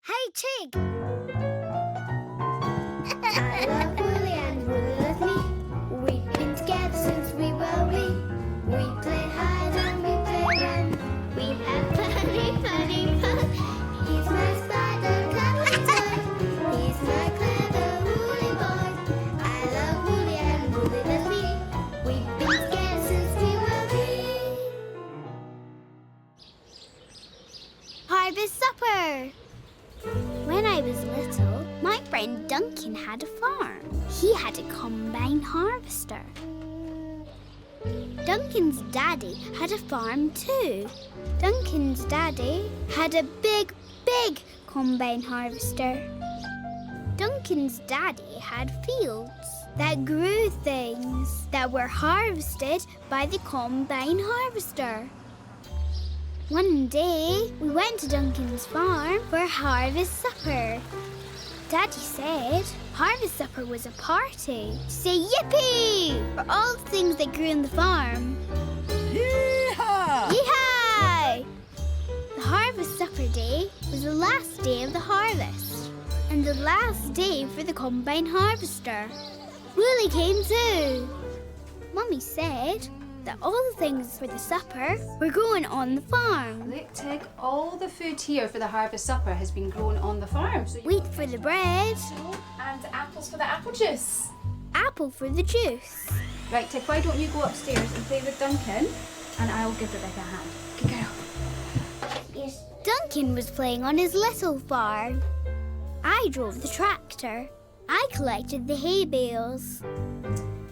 Hey, Tig! I love Wolly and Wolly loves me. We've been together since we were wee. We play hide and we play run. We have funny fun. He's my spider cuddly toy. He's my clever Wolly boy. I love Wolly and Wolly loves me. We've been together since we were wee. Harvest supper! When I was little, my friend Duncan had a farm. He had a combine harvester. Duncan's daddy had a farm too. Duncan's daddy had a big combine harvester. Duncan's daddy had fields that grew things that were harvested by the combine harvester. One day, we went to Duncan's farm for harvest supper. Daddy said harvest supper was a party to say yippee for all the things that grew on the farm. Yee-haw! Yee-haw! The harvest supper day was the last day of the harvest and the last day for the combine harvester. Wolly came too. Mummy said that all the things for the supper were growing on the farm. Look, Tig, all the food here for the harvest supper has been grown on the farm. So Wheat for the bread, and apples for the apple juice. apple for the juice. Right, Tig, why don't you go upstairs and play with Duncan and I'll give Rebecca a hand. Good girl. Yes. Duncan was playing on his little farm. I drove the tractor. I collected the hay bales.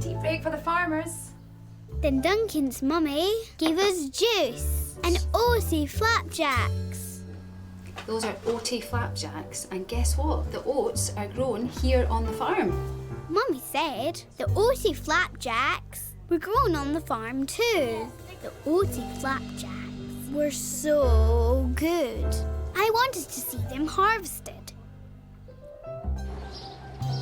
Tea break for the farmers. Then Duncan's mummy gave us juice and oaty flapjacks. Those are oaty flapjacks, and guess what? The oats are grown here on the farm. Mummy said the oaty flapjacks were grown on the farm too. The oaty flapjacks were so good. I wanted to see them harvested.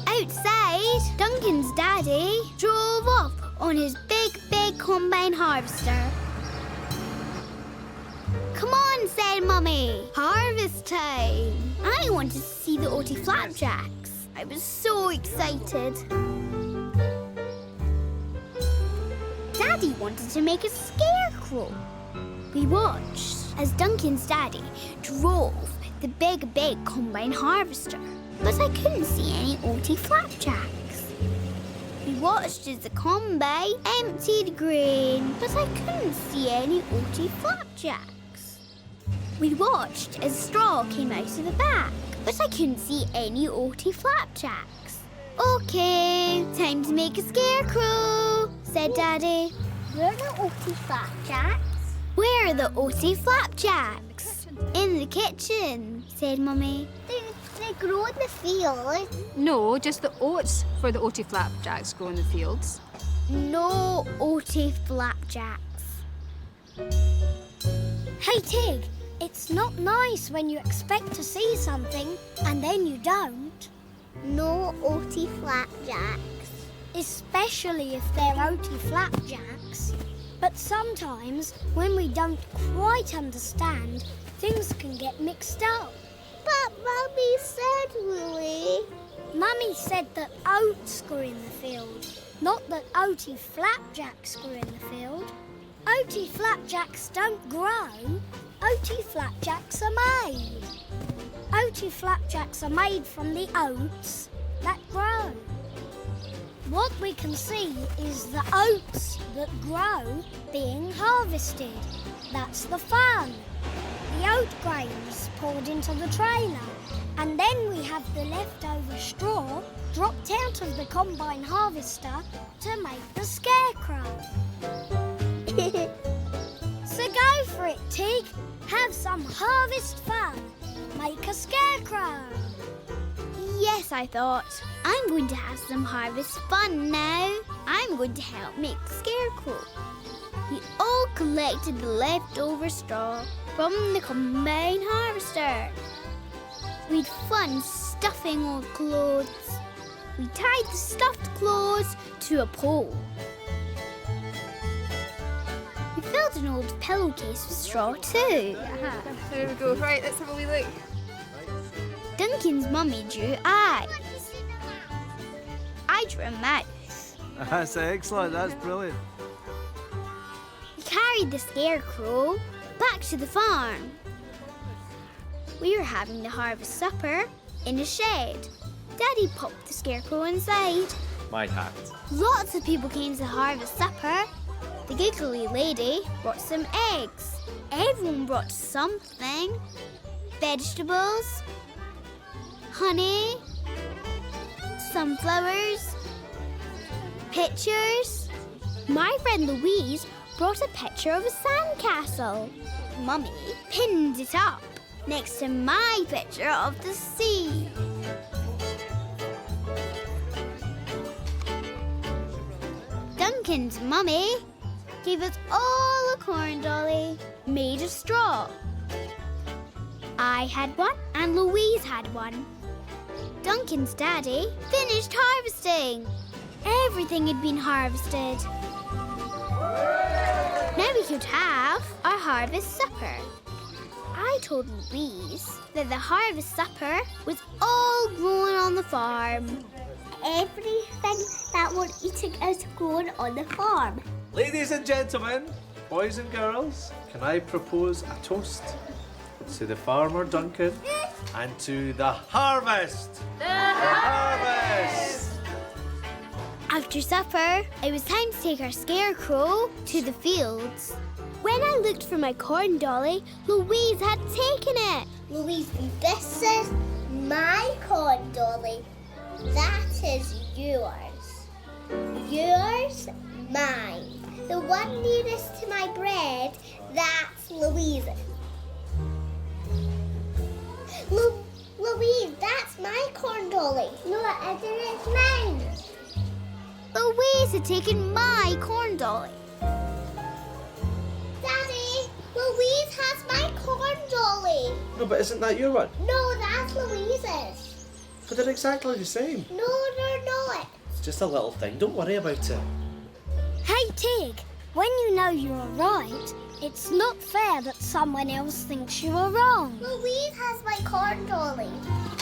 Outside, Duncan's daddy drove off on his big combine harvester. Come on, said Mummy. Harvest time. I wanted to see the oaty flapjacks. I was so excited. Daddy wanted to make a scarecrow. We watched as Duncan's daddy drove the big combine harvester, but I couldn't see any oaty flapjacks. We watched as the combine emptied grain, but I couldn't see any oaty flapjacks. We watched as straw came out of the back, but I couldn't see any oaty flapjacks. Okay, time to make a scarecrow, said Daddy. Where are the oaty flapjacks? Where are the oaty flapjacks? In the kitchen, said Mummy. They grow in the field. No, just the oats for the oaty flapjacks grow in the fields. No oaty flapjacks. Hey, Tig, it's not nice when you expect to see something and then you don't. No oaty flapjacks. Especially if they're oaty flapjacks. But sometimes, when we don't quite understand, things can get mixed up. But Mummy said, Wolly. Mummy said that oats grew in the field, not that oaty flapjacks grew in the field. Oaty flapjacks don't grow. Oaty flapjacks are made. Oaty flapjacks are made from the oats that grow. What we can see is the oats that grow being harvested. That's the fun. The oat grains poured into the trailer, and then we have the leftover straw dropped out of the combine harvester to make the scarecrow. So go for it, Tig. Have some harvest fun. Make a scarecrow. Yes, I thought. I'm going to have some harvest fun now. I'm going to help make the scarecrow. We all collected the leftover straw from the combine harvester. We'd fun stuffing old clothes. We tied the stuffed clothes to a pole. We filled an old pillowcase with straw too. There we go. Right, let's have a wee look. Duncan's mummy drew eyes. I drew a mouth. That's excellent. That's brilliant. We carried the scarecrow back to the farm. We were having the harvest supper in a shed. Daddy popped the scarecrow inside. My hat. Lots of people came to the harvest supper. The giggly lady brought some eggs. Everyone brought something. Vegetables, honey, sunflowers, pictures. My friend Louise brought a picture of a sandcastle. Mummy pinned it up next to my picture of the sea. Duncan's mummy gave us all a corn dolly made of straw. I had one and Louise had one. Duncan's daddy finished harvesting. Everything had been harvested. Now we could have our harvest supper. I told Louise that the harvest supper was all grown on the farm. Everything that we're eating is grown on the farm. Ladies and gentlemen, boys and girls, can I propose a toast to the farmer Duncan and to the harvest? The harvest! After supper, it was time to take our scarecrow to the fields. When I looked for my corn dolly, Louise had taken it. Louise, this is my corn dolly. That is yours. Yours, mine. The one nearest to my bread, that's Louise's. Louise, that's my corn dolly. No, it isn't mine. Louise had taken my corn dolly. Daddy, Louise has my corn dolly. No, but isn't that your one? No, that's Louise's. But they're exactly the same. No, they're not. It's just a little thing. Don't worry about it. Hey, Tig, when you know you're right, it's not fair that someone else thinks you are wrong. Louise has my corn dolly.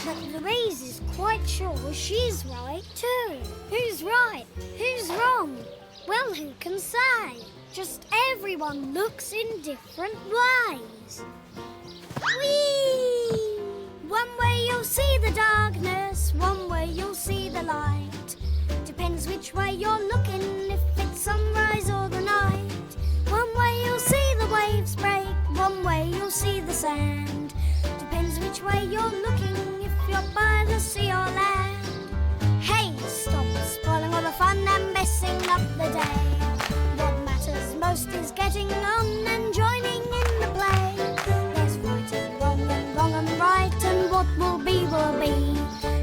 But Louise is quite sure she's right too. Who's right? Who's wrong? Well, who can say? Just everyone looks in different ways. Whee! One way you'll see the darkness, one way you'll see the light. Depends which way you're looking, if it's sunrise or the night. One way you'll see the waves break, one way you'll see the sand. Depends which way you're looking, if you're by the sea or land. Hey, stop spoiling all the fun and messing up the day. What matters most is getting on and joining in the play. There's right and wrong and right, and what will be will be.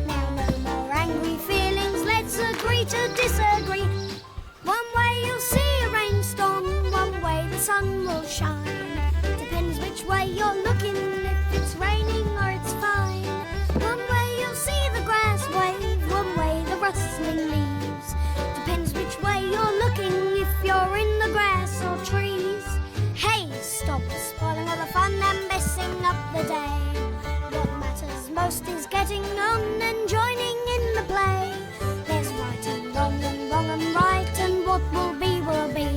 Now no more angry feelings, let's agree to disagree. One way you'll see a rainstorm, one way the sun will shine. Depends which way you're looking, if it's raining or it's fine. One way you'll see the grass wave, one way the rustling leaves. Depends which way you're looking, if you're in the grass or trees. Hey, stop spoiling all the fun and messing up the day. What matters most is getting on and joining in the play. There's right and wrong and right, and what will be will be.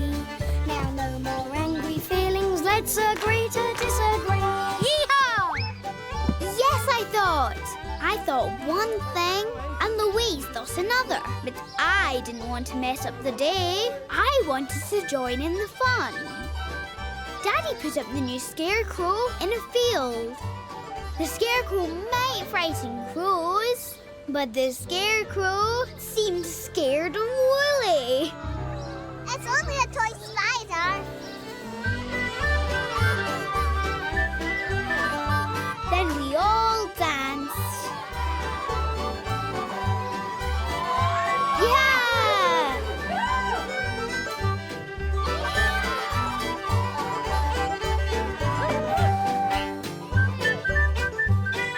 Now no more angry feelings, let's agree to disagree. Yee-haw! Yes, I thought one thing and Louise thought another. But I didn't want to mess up the day. I wanted to join in the fun. Daddy put up the new scarecrow in a field. The scarecrow might frighten crows, but the scarecrow seemed scared of Wolly. It's only a toy spider. Then we all danced. Yeah!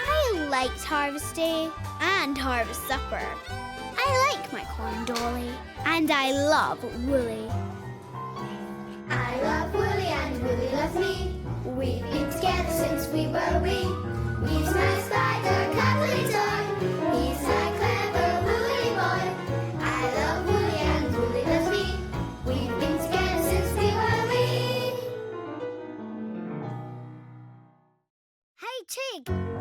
I liked Harvest Day and Harvest Supper. I like my corn dolly, and I love Wolly. I love Wolly and Wolly loves me. We've been together since we were wee. We smashed by the cat little Tig.